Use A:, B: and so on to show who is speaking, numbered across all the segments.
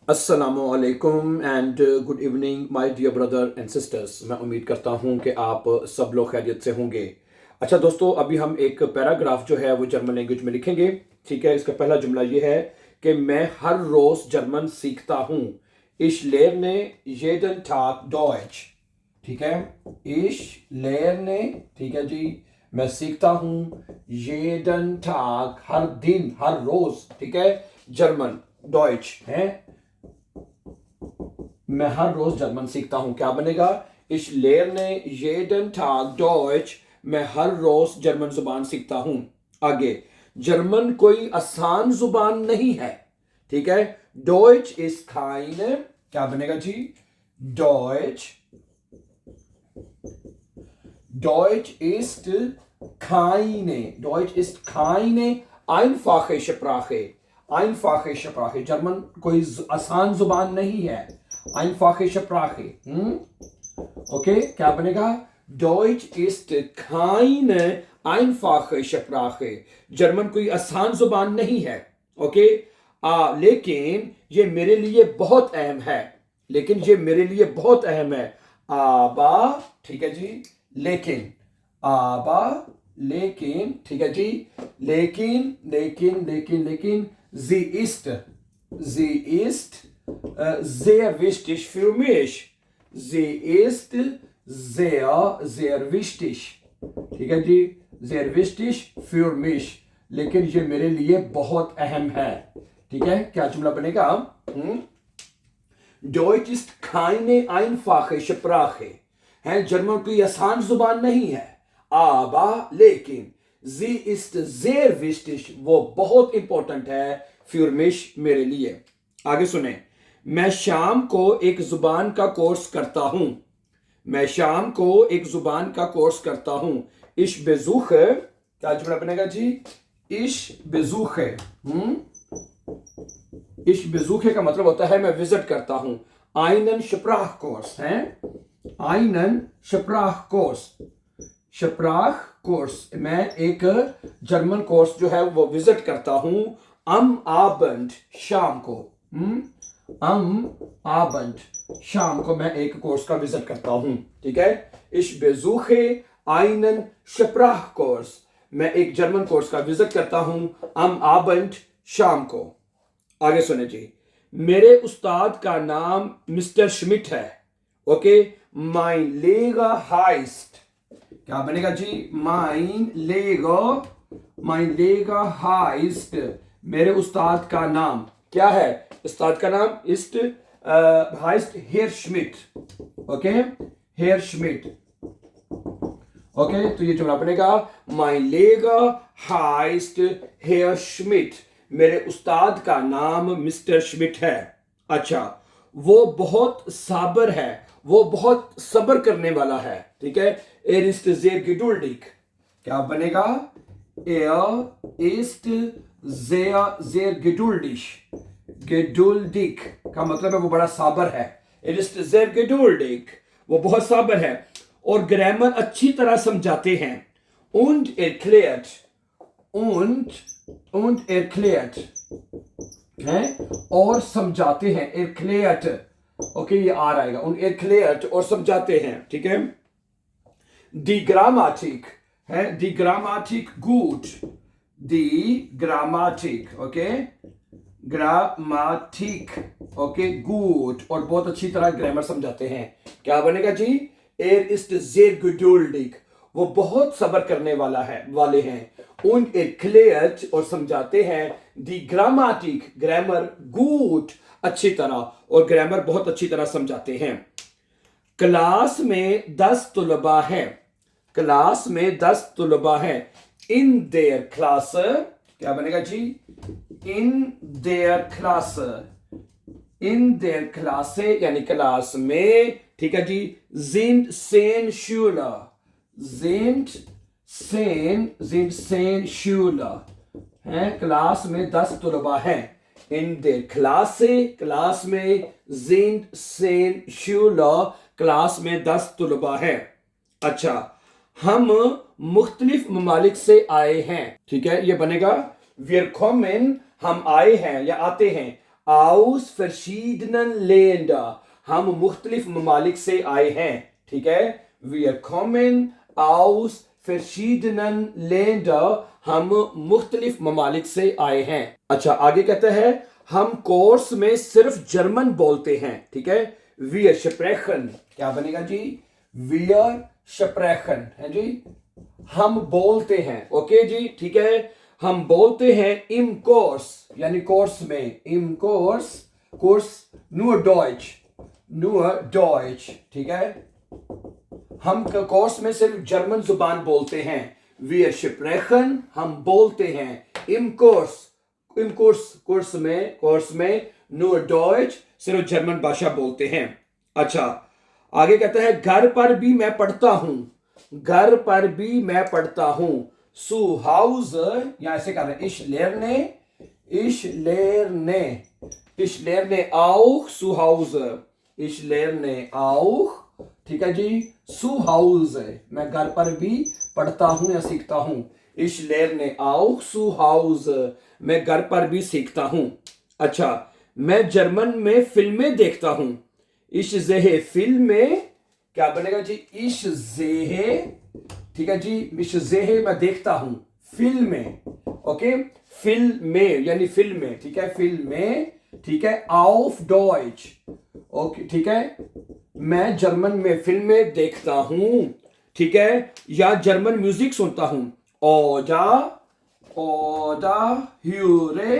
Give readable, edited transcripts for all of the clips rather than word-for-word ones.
A: अस्सलामुअलैकुम and good evening my dear brother and sisters. मैं उम्मीद करता हूं कि आप सब लोग खैरियत से होंगे। अच्छा दोस्तों, अभी हम एक पैराग्राफ जो है वो जर्मन लैंग्वेज में लिखेंगे। ठीक है, इसका पहला जुमला ये है कि मैं हर रोज जर्मन सीखता हूं। Ich lerne jeden Tag Deutsch। ठीक है, ich lerne, ठीक है जी, मैं सीखता हूं, jeden Tag, हर दिन, हर रोज, ठीक है, जर्मन, Deutsch है। मैं हर रोज जर्मन सीखता हूं, क्या बनेगा? Ich lerne jeden Tag Deutsch। मैं हर रोज जर्मन जुबान सीखता हूं। आगे, जर्मन कोई आसान जुबान नहीं है। ठीक है, Deutsch ist keine, क्या बनेगा जी? Deutsch, Deutsch ist Deutsch ist keine einfache Sprache। einfache Sprache, German कोई आसान जुबान नहीं है। einfache Sprache, ओके, क्या बनेगा? Deutsch ist keine einfache Sprache। German कोई आसान जुबान नहीं है। ओके, लेकिन ये मेरे लिए बहुत अहम है। लेकिन ये मेरे लिए बहुत अहम है। आबा, ठीक है जी, लेकिन, आबा, लेकिन, ठीक है जी, लेकिन, लेकिन, लेकिन, लेकिन, sie ist sehr wichtig für mich। sie ist sehr, sehr wichtig, ठीक है जी, sehr wichtig für mich, लेकिन ये मेरे लिए बहुत अहम है। ठीक है, क्या जुमला बनेगा? Deutsch ist keine einfache Sprache, है, जर्मन कोई आसान जुबान नहीं है। aber, लेकिन, sie ist sehr wichtig, वो बहुत इंपॉर्टेंट है, für mich, मेरे लिए। आगे सुने, मैं शाम को एक जुबान का कोर्स करता हूं। मैं शाम को एक जुबान का कोर्स करता हूं। ich besuche, क्या जुमला बनेगा जी? ich besuche, ich besuche का मतलब होता है मैं विजिट करता हूं। einen Sprachkurs है, einen Sprachkurs, Sprachkurs, मैं एक जर्मन कोर्स जो है वो विजिट करता हूं। am Abend, शाम को, am Abend, शाम को मैं एक कोर्स का विजिट करता हूं। ठीक है, ich besuche einen Sprachkurs, मैं एक जर्मन कोर्स का विजिट करता हूं am Abend, शाम को। आगे सुने जी, मेरे उस्ताद का नाम मिस्टर श्मिट है। ओके, mein Lehrer heißt, क्या बनेगा जी? mein Lehrer heißt, मेरे उस्ताद का नाम क्या है? उस्ताद का नाम ist heißt Herr Schmidt। Okay, Herr Schmidt। Okay, तो ये जुमला बनेगा mein Lehrer heißt Herr Schmidt, मेरे उस्ताद का नाम मिस्टर श्मिट है। अच्छा, वो बहुत साबर है, वो बहुत सब्र करने वाला है। ठीक है, er ist sehr geduldig, क्या बनेगा? er ist sehr, sehr geduldig, geduldig का मतलब है वो बड़ा साबर है। er ist sehr geduldig, वो बहुत साबर है और ग्रामर अच्छी तरह समझाते हैं। und erklärt, und erklärt है, और समझाते हैं, erklärt, ओके, ये आ आएगा, und erklärt, और समझाते हैं। ठीक है, die Grammatik है, die Grammatik gut, die Grammatik, okay, Grammatik, okay, gut, और बहुत अच्छी तरह ग्रामर समझाते हैं। क्या बनेगा जी? er ist sehr geduldig, वो बहुत सब्र करने वाले हैं। und erklärt, और समझाते हैं, die Grammatik, ग्रामर, gut, अच्छी तरह, और ग्रामर बहुत अच्छी तरह समझाते हैं। क्लास में 10 तुलबा हैं। क्लास में 10 तुलबा हैं। in der Klasse, क्या बनेगा जी? in der Klasse, in der Klasse यानी क्लास में, ठीक है जी, sind 10 Schüler, sind 10 Schüler हैं, क्लास में 10 तुलबा हैं। in der Klasse, क्लास में, sind 10 Schüler, क्लास में 10 तुलबा हैं। अच्छा, हम मुख्तलिफ ममालिक से आए हैं। ठीक है, ये बनेगा wir kommen, हम आए हैं या आते हैं, aus verschiedenen Länder, हम मुख्तलिफ ममालिक से आए हैं, ठीक है। Wir kommen aus verschiedenen Länder, हम मुख्तलिफ ममालिक से आए हैं। अच्छा, आगे कहते हैं हम कोर्स में सिर्फ जर्मन बोलते हैं, ठीक है। Wir sprechen, क्या बनेगा जी? Wir sprechen है जी, हम बोलते हैं, ओके जी, ठीक है। हम बोलते हैं im कोर्स, यानी कोर्स में, im course, course nur Deutsch, ठीक है। हम कोर्स में सिर्फ जर्मन जुबान बोलते हैं। Wir sprechen, हम बोलते हैं। im कोर्स में nur Deutsch, सिर्फ जर्मन भाषा बोलते हैं। अच्छा, आगे कहता है घर पर भी मैं पढ़ता हूं, घर पर भी मैं पढ़ता हूं। zu Hause, या ऐसे कर रहे हैं, ich lerne auch zu Hause, ich lerne auch, ठीक है जी, zu Hause, मैं घर पर भी पढ़ता हूं या सीखता हूं। ich lerne auch zu Hause, मैं घर पर भी सीखता हूं। अच्छा, मैं जर्मन में फिल्में देखता हूं। ich sehe Filme, क्या बनेगा जी? ich sehe, ठीक है जी, ich sehe मैं देखता हूं, फिल्में, ओके, फिल्में यानी फिल्में, ठीक है, फिल्में, ठीक है, auf Deutsch, ओके, ठीक है। मैं जर्मन में फिल्में देखता हूं, ठीक है, या जर्मन म्यूजिक सुनता हूं। oder höre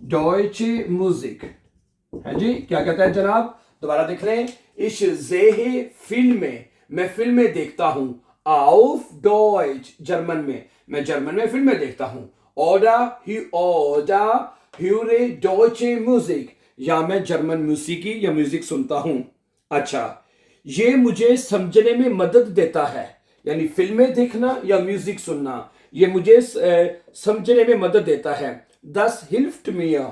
A: deutsche Musik, है जी। क्या कहता है जनाब? दोबारा देख लें। ich sehe Filme, मैं फिल्में देखता हूं। auf Deutsch, जर्मन में, मैं जर्मन में फिल्में देखता हूं। oder höre deutsche Musik, या मैं जर्मन म्यूजिकी या म्यूजिक सुनता हूं। अच्छा, ये मुझे समझने में मदद देता है, यानी फिल्में देखना या म्यूजिक सुनना, ये मुझे समझने में मदद देता है। das hilft mir,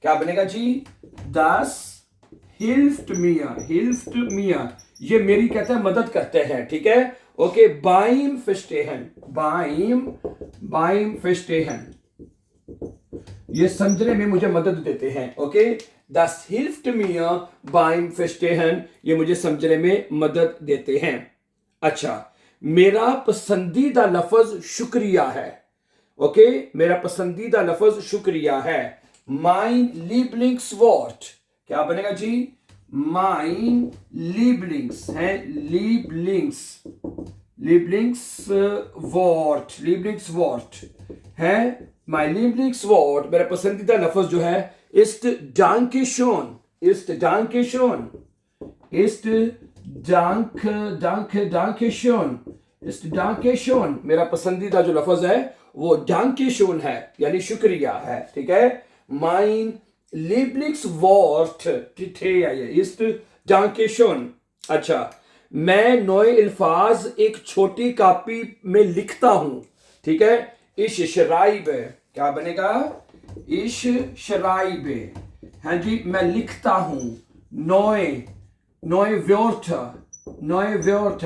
A: क्या बनेगा जी? das hilft mir, ये मेरी कहते हैं मदद करते हैं, ठीक है, ओके। beim Verstehen, ये समझने में मुझे मदद देते हैं, okay. das hilft mir beim Verstehen, ये मुझे समझने में मदद देते हैं। अच्छा, मेरा पसंदीदा लफ्ज शुक्रिया है, ओके, मेरा पसंदीदा लफ्ज शुक्रिया है। mein Lieblingswort, क्या बनेगा जी? mein Lieblings है, Lieblingswort है, mein Lieblingswort, मेरा पसंदीदा लफ्ज जो है, ist Dankeschön, Dankeschön, मेरा पसंदीदा जो लफ्ज है वो Dankeschön है, यानी शुक्रिया है, ठीक है। mein Lieblingswort ist Dankeschön। अच्छा, मैं नए अल्फाज एक छोटी कॉपी में लिखता हूं, ठीक है। ich schreibe, क्या बनेगा? ich schreibe, हाँ जी, मैं लिखता हूं। neue Wörter,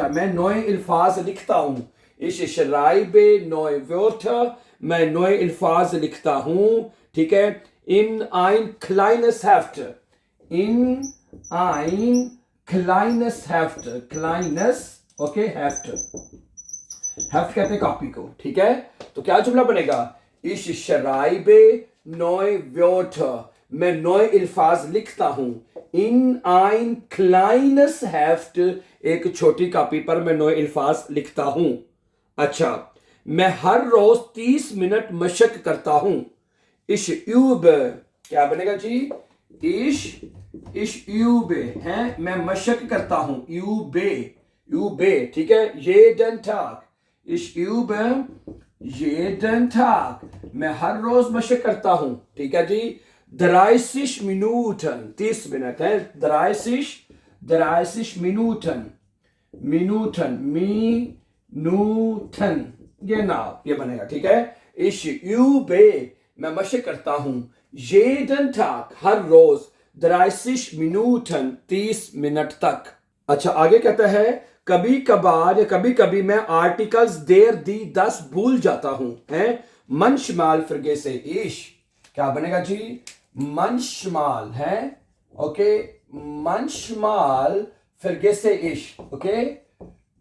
A: मैं नए अल्फाज लिखता हूं। ich schreibe neue Wörter, मैं नए अल्फाज लिखता हूं, ठीक है। in ein kleines Heft, okay, Heft कहते हैं कॉपी को, ठीक है। तो क्या जुमला बनेगा? ich schreibe neue Wörter, मैं नए अल्फाज लिखता हूं। in ein kleines Heft, एक छोटी कॉपी पर मैं नए अल्फाज लिखता हूं। अच्छा, मैं हर रोज 30 मिनट मशक करता हूं। ich übe, क्या बनेगा जी? ich übe है, मैं मशक करता हूं, übe, ठीक है। jeden Tag, ich übe jeden Tag, मैं हर रोज मशक करता हूं, ठीक है जी। 30 Minuten, 30 मिनट है, 30 Minuten, ये बनेगा, ठीक है। ich übe, मैं मशक करता हूं। jeden Tag, हर रोज, 30 Minuten, 30 मिनट तक। अच्छा, आगे कहता है कभी कभार या कभी कभी मैं आर्टिकल्स देर दी दस भूल जाता हूं, है। मनशमाल फिरगे से ईश, क्या बनेगा जी? मनशमाल है, ओके। मनशमाल फिरगे से ईश, ओके।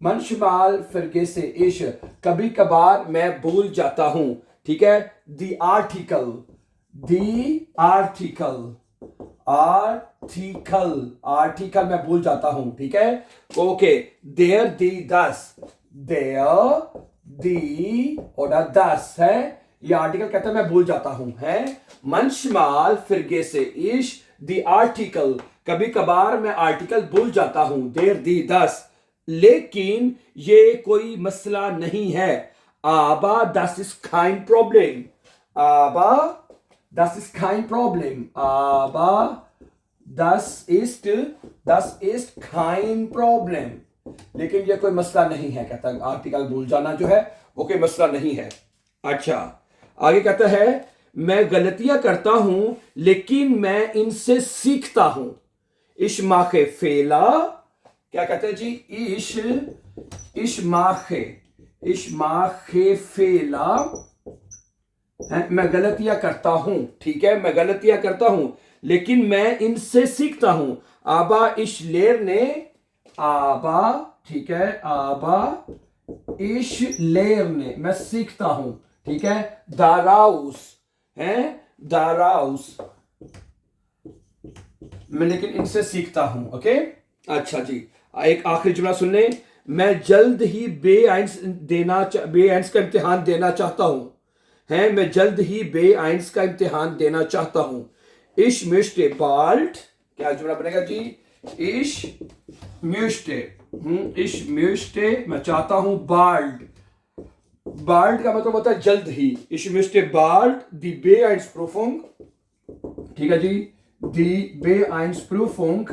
A: मनशमाल फिरगे से इश, कभी कभार मैं भूल जाता हूं, ठीक है। द आर्टिकल, आर्टिकल मैं भूल जाता हूं, ठीक है। ओके, देयर दी दस, देयर दी और दस है, ये आर्टिकल कहता है मैं भूल जाता हूं, है। मनशमाल फिरगे से इश, द आर्टिकल, कभी कभार मैं आर्टिकल भूल जाता हूं, देर दी दस, लेकिन ये कोई मसला नहीं है। आबा दस इज kein प्रॉब्लम, आबा das ist kein Problem, aber das ist kein Problem, लेकिन ये कोई मसला नहीं है, कहता है आर्टिकल भूल जाना जो है वो कोई मसला नहीं है। अच्छा, आगे कहता है मैं गलतियां करता हूं लेकिन मैं इनसे सीखता हूं। इश माखे फेला, क्या कहते हैं जी? इश माखे फेला, मैं गलतियां करता हूं, ठीक है। मैं गलतियां करता हूं लेकिन मैं इनसे सीखता हूं। आबा इश लेर ने, आबा, ठीक है, आबा इश लेर ने, मैं सीखता हूं, ठीक है। दाराउस है, दाराउस, मैं लेकिन इनसे सीखता हूं, ओके। अच्छा जी, एक आखिरी जुमला सुन ले। मैं जल्द ही बे-आइंस का इम्तिहान देना चाहता हूं, है। मैं जल्द ही बे-आइंस का इम्तिहान देना चाहता हूं। इश म्यूस्टे बाल्ट, क्या जुमला बनेगा जी? इश म्यूस्टे मैं चाहता हूं बाल्ट, बाल्ट का मतलब होता है जल्द ही। इश म्यूस्टे बाल्ट दी बे-आइंस प्रूफुंग, ठीक है जी, दी बे-आइंस प्रूफुंग,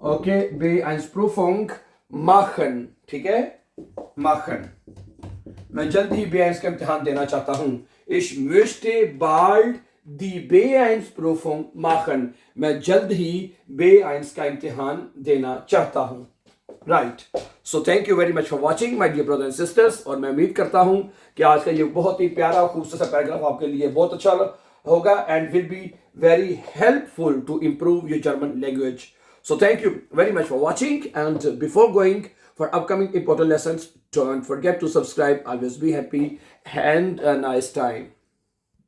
A: ओके, बे-आइंस प्रूफुंग माखन, ठीक है, माखन। मैं जल्द ही बे-आइंस का इम्तिहान देना चाहता हूं। Ich möchte bald die B1-Prüfung machen, मैं जल्द ही B1 का इम्तिहान देना चाहता हूं। Right, so thank you very much for watching my dear brothers and sisters, और मैं उम्मीद करता हूं कि आज का ये बहुत ही प्यारा खूबसूरत सा पैराग्राफ आपके लिए बहुत अच्छा होगा and will be very helpful to improve your German language. So thank you very much for watching, and before going for upcoming important lessons, don't forget to subscribe. Always be happy and a nice time.